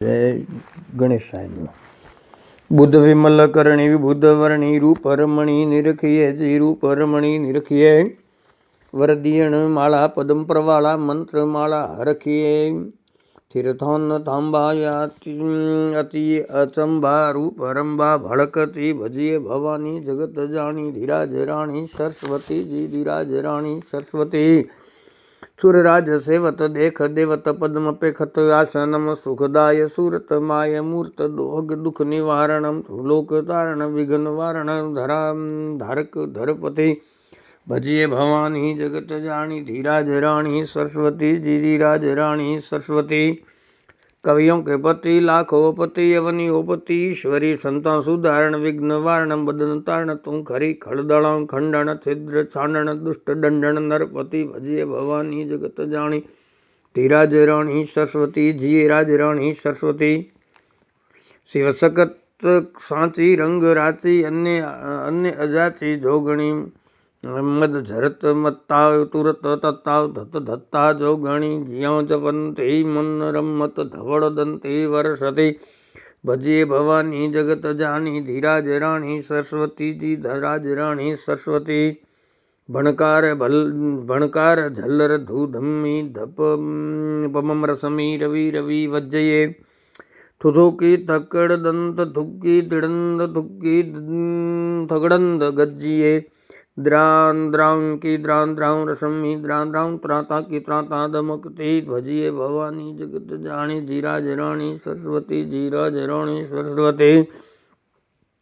જય ગણેશાય. બુદ્ધ વિમલ કરણી વિબુદ્ધ વર્ણી રૂપ રમણી નિરખીએ જી રૂપ રમણી નિરખીએ વરદિયણ માળા પદમ પ્રવાળા મંત્ર માળા હરખીએ તીર્થોન તાંબાયા અતિ અચંબા રૂપ રંબા ભળકતી ભજીએ ભવાની જગત જાણી ધીરાજ રાણી સરસ્વતી જી ધીરાજ રાણી સરસ્વતી સુરરાજ સેવત દેખ દેવત પદ્મ પેખત આસનમ સુખદાય સુરત માય મૂર્ત દોહગ દુઃખ નિવારણમ લોક તારણ વિઘ્ન વારણ ધરા ધારક ધરપતિ ભજીએ ભવાની જગત જાણી ધીરાજ રાણી સરસ્વતી જી ધીરાજ રાણી સરસ્વતી कवियों के पति लाखों पति यवनियों पति ईश्वरी संता सुधारण विघ्न वारण बदन तारण तुम खरी खड़दड़ खंडन छिद्र छांडन दुष्ट दंडन नरपति भजिए भवानी जगत जानी धीराज राणी सरस्वती जी राज राणी सरस्वती शिव सकत सांची रंग राची अन्य अन्य अजाची जोगणी मद झरत मत्ताव तुरत तत्ताव धत धत्ता जो गणी ज्यों जपन्ते मन रमत धवड़ दंते वर्षति भजिए भवानी जगत जानी धीराज राणी सरस्वती जी धराज राणी सरस्वती भणकार झल्लर धूधम्मी धप पमम रसमी रवि रवि वज्जये थुथुकी थकड़ दंत थुक्की तिड़ंद थुक्की थगड़ंद गज्जिये द्रां द्रां की द्रां द्रां रसमी द्रां द्रां त्राता की त्राता दमकती भजिए भवानी जगत जानी जीराज राणी सरस्वती जीराज राणी सरस्वती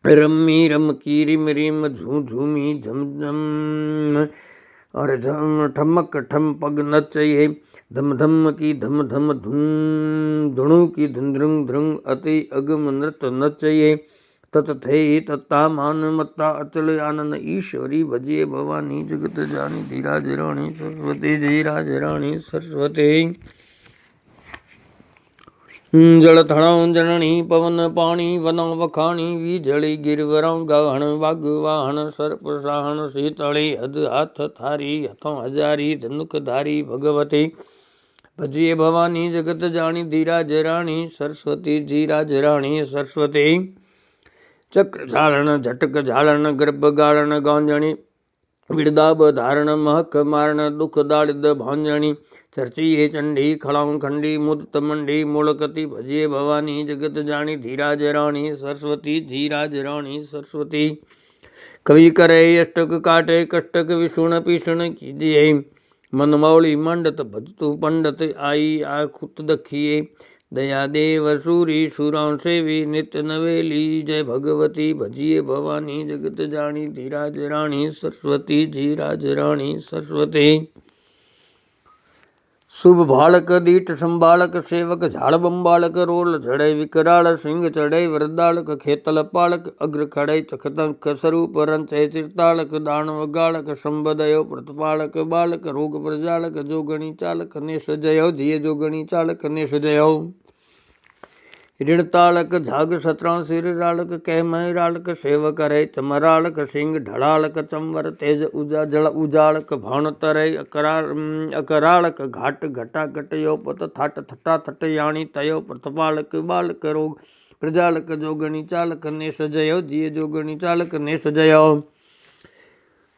रम्मी रम की रिम रिम झूम झूमी झम झम और झम ठमक ठम पग नचये धम धम की धम धम धुम धुणु की धुंध्रुंग ध्रुंग अति अगम नृत नचये तत्थे तत्ता मान मत्ता अचल आनंद ईश्वरी भजिए भवानी जगत जानी धीराज राणी सरस्वती धीराज राणी सरस्वती जल थणाओ जननी पवन पाणी वनो वखाणी वीजળી गिरवरों गहण वाग वाहन सर्प साहन शीतળી हद हाथ थारी हथों हजारी धनुक धारी भगवती भजिए भवानी जगत जानी धीराज राणी सरस्वती धीराज राणी सरस्वती चक्र झालन झटक झालन गर्भ गालन गांजणी विड़दाब धारण महक मारण दुख दाड़िद भांजणी चर्ची हे चंडी खड़ाऊं खंडी मुदत मंडी मुड़कती भजिए भवानी जगत जानी धीराज राणी सरस्वती धीराज राणी सरस्वती कवि करे अष्टक काटे कष्टक विषुण पीषण कीजिए मन मौली मंडत भजतु पंडत आई आखुत दखिए दया देव सूरी सुरां सेवी नित्य नवेली जय भगवती भजिए भवानी जगत जानी धीराज राणी सरस्वती धीराज राणी सरस्वती शुभ बालक दीठ संबालक सेवक झाड़ बम्बालक रोल झड़े विकराल सिंह चढ़े वरदालक खेतल पालक अग्र खड़े चखतंक स्वरूप रंचे चिरतालक दानव गालक संबदयो प्रतिपालक बालक रोग प्रजालक जोगणी चालक नेश जयो जिये जोगणी चालक नेश जयो ऋण तालक झाग सत्रां सिर रालक कह मह रालक सेव करे चमरालक सिंह ढड़ालक चंवर तेज उजा जल उजालक भाण तरे अकरालक घाट घटा घटयो पत थाट थटा थट याणी तयो प्रतिपालक बालक रोग प्रजालक जोगणी चालक नेश जयो जिये जोगणी चालक नेश जयो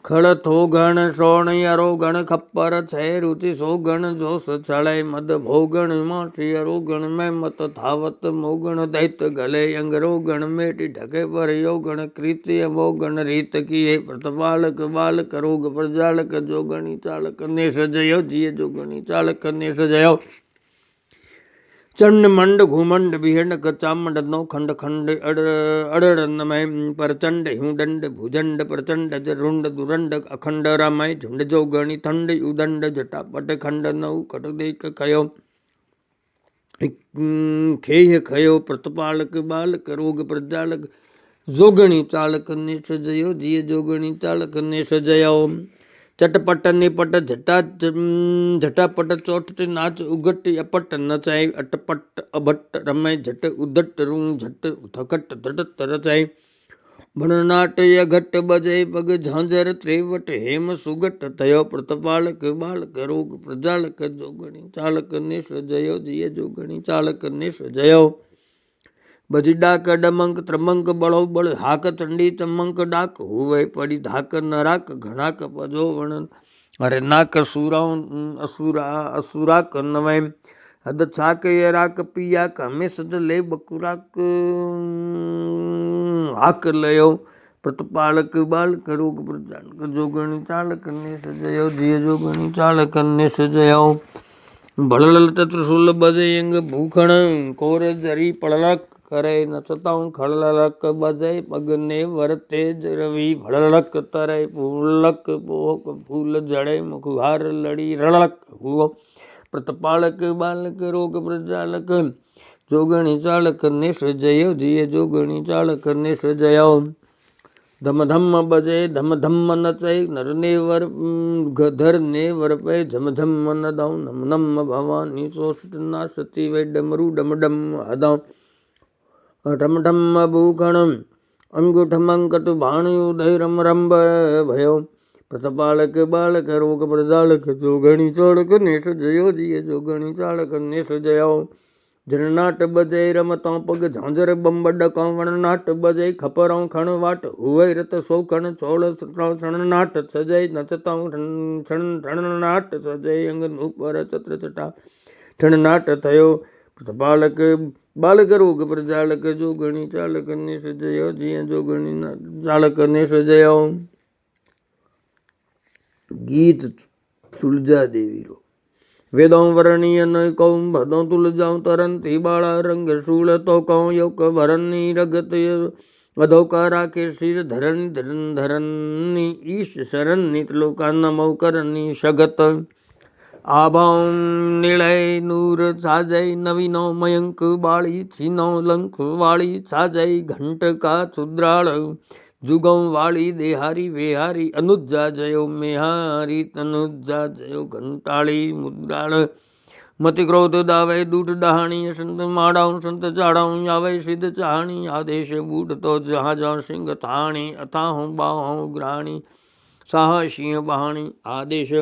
खड़ थो गण सोण यरो गण खप्पर छे रुचि सो गण जोश छड़े मद भोगण माठी यरो गण में मत धावत मोगण दैत गले अंगरो गण मेटी ढके पर यो गण कृति वो गण रीत किए प्रतिपालक बालक रोग प्रजालक जोगणी चालक नेश जयो जिये जोगणी चालक नेश जयो चंड मंड घुमंड बिहंड चामंड नौ खंड खंड अड़न में परचंड हुडंड भुजंड प्रचंड रुंड दुरंड अखंड रामय झुंड जोगणी थंड उदंड जटापट खंड नौ खटदेक खयो खेय खयो प्रतिपालक बालक रोग प्रजालक जोगणी चालक नेश जयो जिये जोगणी चालक नेश जयो चटपट निपट झटा झटापट चौट नाच उगट अपट नचाए अटपट अभट रमय झट उदट रूं झट थकट धटत रचाए भणनाट यघट बजय पग झांझर त्रेवट हेम सुगट तयो प्रतिपालक बालक रोग प्रजालक जोगणी चालक नेश जयो जिये जोगणी चालक नेश जयो બધી ડાક ડમંક ત્રમંક બળો બળ હાક ચંડી ચમંક ડાક હુવે પડી ધાક નરાક ઘણાક પજો વર્ણન અરે નાક અસુરા કનવે હદ છાક યરાક પિયાક હમે સજ લે બકુરાક હાક લયો પ્રતપાલક બાલક રોગ પ્રજાલક જોગણી ચાલક ને સજયો જીય જોગણી ચાલક ને સજયો ભળલ ત્રિશુલ બજે અંગ ભૂખણ કોર જરી પડલક કરે નચતાઉં ખળલક બજે પગને વરતે રવિ ભળલક તરે ફૂલક પોક ફૂલ જડે મુખહાર લડી રળક હુઓ પ્રતપાલક બાલક રોગ પ્રજાલક જોગણી ચાલક ને સજયો જીય જોગણી ચાલક ને સજયો ધમ ધમ બજે ધમ ધમ નચય નરને વર ગધર ને વરપે ધમ ધમ નદઉ નમ નમ ભવાની ચોસઠ ના સતી વૈ ડમરુ ડમ ડમ હદઉ ઢમ ઢમ ભૂખણ અંગુઠ મંકટ ભાણ્યું ઉદય રમ રંભ ભયો પ્રતપાલક બાલક રોગ પ્રજાલક જોગણી ચાળક ને સજયો જીય જોગણી ચાળક ને સજયો જનનાટ બજે રમતો પગ ઝાંઝર બંબડ કંવણનાટ બજે ખપરો ખણ વાટ હુવય રત સૌખણ ચોળ છણનાટ સજય નચતો છણનાટ સજય અંગ ઉપર ચત્ર ચટા છણનાટ થયો પ્રતપાલક બાલક રોગ પ્રજાલક જોગણી ચાલક ને સજયો જીય જોગણી ચાલક ને સજયો ગીત તુલજા દેવીરો વેદોं वर्णीय न कौं भदों तुलजाऊं तरंती बाला रंग शूल तो कौं योक भरनी रगत अधोका राखे शिर धरन धरन धरनी ईश शरण नितलोका नमो करनी शगत आभां निलय नूर साजय नवीनो मयंक बाળી छीनो लंक वाળી साजय घंट का सुद्राळ जुगौ वाળી देहारी वेहारी अनुजा जयो मेहारी तनुजा जयो घंटाળી मुद्राळ मति क्रोध दावे दूठ डहाणी संत माड़ाऊं संत चाड़ाऊं आवे सिद्ध चाहणी आदेश बूढ़ तो जहाँ जहाँ सिंह थाणी अथाहूं बाहों ग्राणी साह सिंह बहाणी आदेश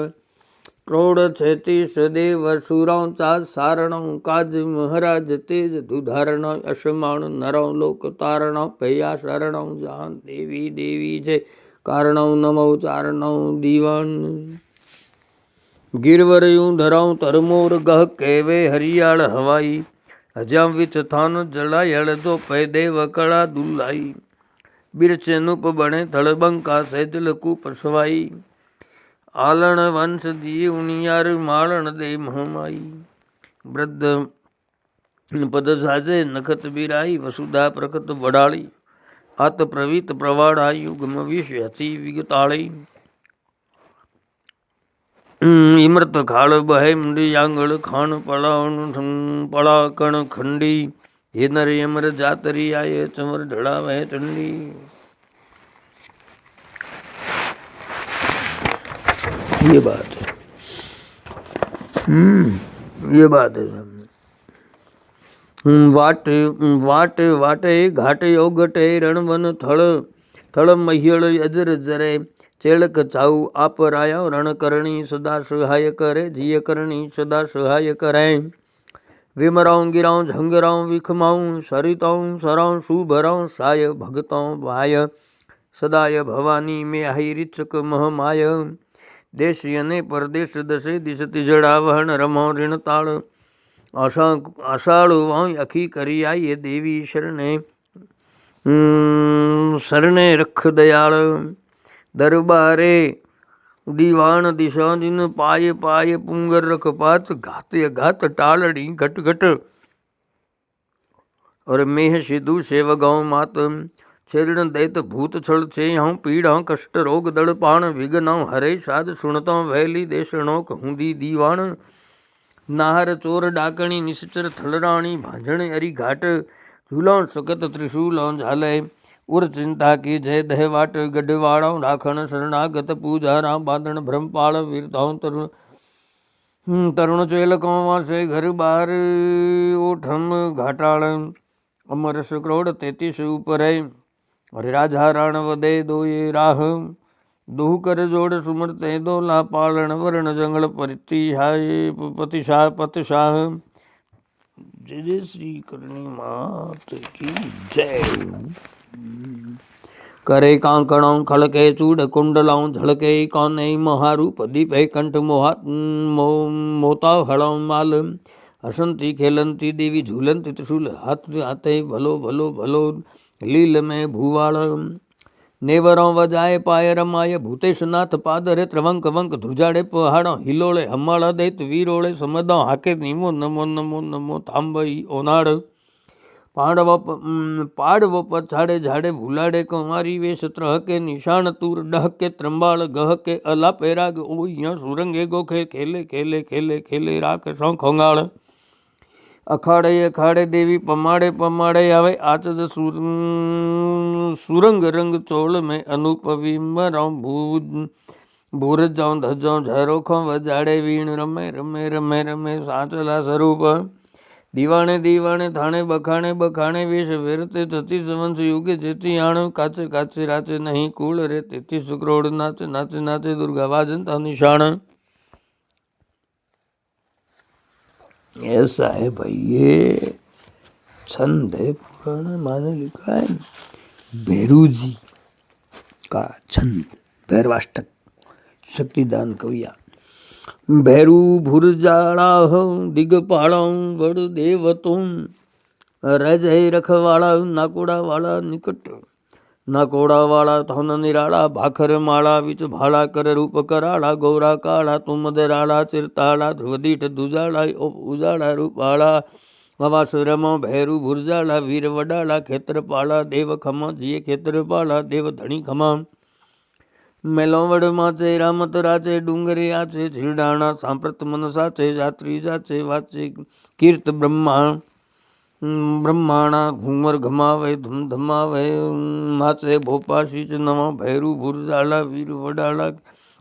क्रोड़ छत्तीस देव सुरों चा सारणों काज महाराज तेज दुधारण अशमाण नरों लोक तारणों भैया शरणों जान देवी देवी जय कारणों नमो चारणों दीवान गिरवरयूं धराऊं तरमोर गह कहवे हरियाल हवाई हजां विच थान जलायल जो पै देव कला दुलाई बिरचे नुप बने थड़बंका सैजल कूप सवाई आलण वंश दी उनियार मालण दे महमाई वृद्ध पद साजे नखत बिराई वसुधा प्रकट बड़ाली आत प्रवीत प्रवाड़ा युगम विष हती विगताड़ी इमृत खाल बहे मुंडी आंगल खान पड़ाकण खंडी हे नर यमर जातरी आये चमर ढड़ा वह चंडी ये बात है ये बात है वाट वाट वाटे घाट योगटे रणवन थड़ थड़ महियल अजर जरे चेड़क चाऊ आप राया रण करणी सदा सहाय करे जिय करणी सदा सहाय करे विमराऊं गिराऊं झंगराऊं विखमाऊं सरिताऊं सराऊं सुभराऊं साय भगतों भाय सदाय भवानी में आई रिचक महमाय देश यने परदेश दसे दिश तिजड़ा वहन रमो ऋण ताड़ आषाढ़ वाई अखी करी आई देवी शरणे शरणे रख दयाल दरबारे दीवान दिशा दिन पाय पाय पुंगर रख पात घात घात टालड़ी घट घट और मेह सिद्धू सेवगांव मात छेदण दैत भूत छल छे हूँ पीड़ा कष्ट रोग दड़ पाण विघ्न हरे साध सुनतो वैली देशणो कहूंदी दीवाण नाहर चोर डाकणी निश्चर थलराणी भांजण अरी घाट झूलों सकत त्रिशूलों झाले उर चिंता की जय दह वाट गढ़वाड़ों राखण शरणागत पूजा राम बांधण ब्रह्मपाल वीरताओं तरुण चेलकों वासे घर बार ओठम घाटाल अमर क्रोड़ 33 ऊपर है अरे राजा राण वदे दो ये राह दोह कर जोड़ सुमरते दो ला पालन वरण जंगल पतिशाह जय जय श्री करणी मात की जय। करे कांकणों खड़के चूड़ कुंडलों झड़के कौने महारूप दीपे कंठ मोता हड़ों माल हसंती खेलंती देवी झूलंती त्रिशूल हाथ हाथे भलो भलो भलो लील में भूवाल नेवरों वजाए पाय रमाय भूतेशनाथ पादरे त्रिवंक वंक ध्रुजाड़े पहाड़ों हिलोड़े हमाड़ा देत वीरोड़े समदों हाके नीमो नमो नमो नमो थांबई ओनाड़ पाड़व पछाड़े झाड़े भूलाड़े कुंवारी वेश त्रह के निशान तूर डह के त्रंबाल गह के अला पैराग ओइया सुरंगे गोखे खेले खेले खेले खेले राख सौ खोंगाड़ अखाड़े अखाड़े देवी पमाड़े पमाड़े आवे आचज सुरंग रंग चोल में अनूप विमरों भूर जाऊं धजों झरोखों वजाड़े वीण रमे रमे रमे रमे साचला स्वरूप दीवाने दीवाने थाने बखाने बखाने वेश वेरते तती संवंश युगे जेती आण काचे काचे राचे नहीं कूल रे तेती सुक्रोड़ नाचे नाचे नाचे दुर्गा वाजंता निशान। ऐसा है भाई, ये छंद है पुराना माने लिखा है भैरू जी का छंद भैरवाष्टक शक्तिदान कविया। भैरू भुरजाड़ा दिगपाड़ा वड़ देवतों रजय रखवाड़ा नाकोड़ा वाला निकट नाकोड़ा वाला थन निराला भाखर माला विच भाला कर रूप कराला गौरा काला तुम दराला चिरताला ध्रुवदीठ दुजाला उजाला रूपाला अवासुरमो भैरू भुरजाला वीर वडाला खेत्रपाला देव खमा जिये खेत्रपाला देव धणी खमा मेलोवड़ माचे रामत राचे डूंगरे आचे झिरडाणा सांप्रत मनसाचे जात्री जाचे वाचे कीर्त ब्रह्माणा घूमर घमावे धुम धमावे माचे भोपा शीच नवा भैरू भुरजाला वीर वडाला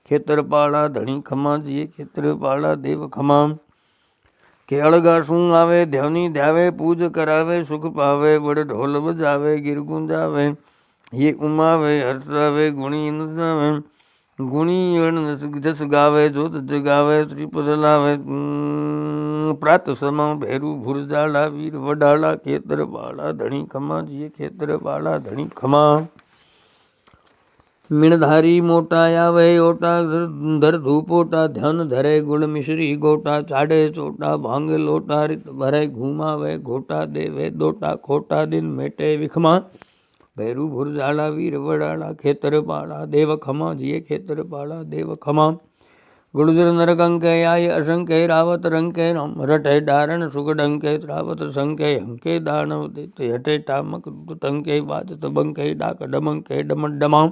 खेत्रपाला धणी खमा जिये खेत्रपाला देव खमा के अड़गा सूंग आवे ध्यानी ध्यावे पूज करावे सुख पावे बड़ ढोल बजावे गिर गुंजावे ये उमावे हर्षावे गुणी नसावे गुणी जस गावे जोत जगावे त्रिपद लावे प्रात समा भैरू भुरजाला वीर वडाला खेतर बाला धणी खमा जिये खेतर बाला धणी खमा मीणधारी मोटा आवे ओटा धर धूपोटा ध्यान धरे गुड़ मिश्री गोटा चाड़े चोटा भांग लोटा रित भरे घुमावे घोटा देवे दोटा खोटा दिन मेटे विखमा भैरू भुरजाला वीर वडाला खेतर पाला देव खमा जिये खेतर पाला देव खमा गुड़जर नरकंके आय असंख्य रावत रंके रटे डारण सुगडंके त्रावत संके हंके दानव देते हटे टामक तंके बाजत बंके डाक डमंके डमन डमा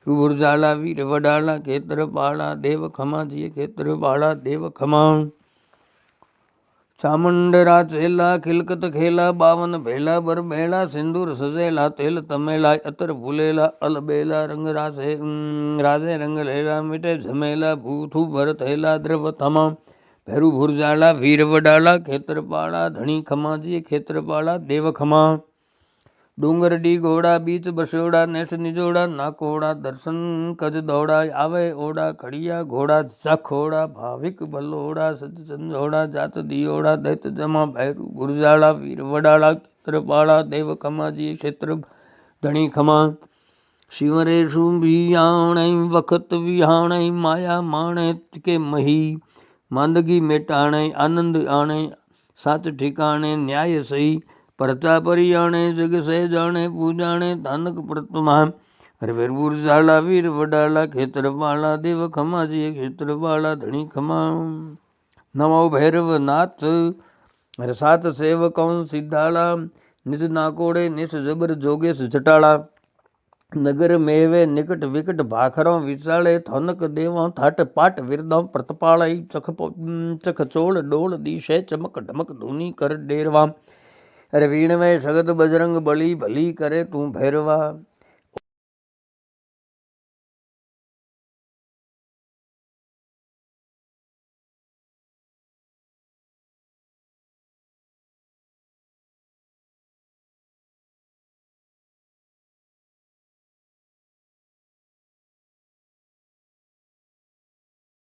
भुरजाला वीर वडाला खेतर पाला देव खमा जिये खेतर पाला देव खमा चामुंडरा चेला खिलकत खेला बावन भेला बर बेला सिंदूर सजेला तेल तमेला अतर फूलेला अलबेला रंग राजे रंग लेला मिटे झमेला भूथू भर थैला द्रव थमा भैरू भुरजाला वीर वडाला खेतर पाला धणी खमा जी खेतर पाला देव खमा डूंगर डी घोड़ा बीच बसोड़ा नेस निजोड़ा नाकोड़ा दर्शन कज दौड़ा आवे ओड़ा खड़िया घोड़ा जखोड़ा भाविक बलोड़ा सज संजोड़ा जात दियोड़ा दैत जमा भैरू भुरजाला वीर वडाला क्षेत्रपाला देव खमा जी क्षेत्र धणी खमा शिवरेशु बियाणे वखत विहाणे माया माणे के मही मांदगी मेटाणे आनंद आणे साच ठिकाणे न्याय सही परचा परियाणे जग से जाने पूजाणे तानक प्रतमा हर वीर भुरजाला वीर वडाला खेतर पाला देव खमा जी खेतर पाला धणी खमा नमो भैरव नाथ हर सात सेवकों सिद्धाला निज नाकोड़े निस जबर जोगेश जटाला नगर मेवे निकट विकट भाखरों विचाले थनक देवों थाट पाट विरदों प्रतपाल चख चोड़ डोल दिशे चमक ढमक धुनी कर डेरवा अरे वीण में सगत बजरंग बली भली करे तू भैरवा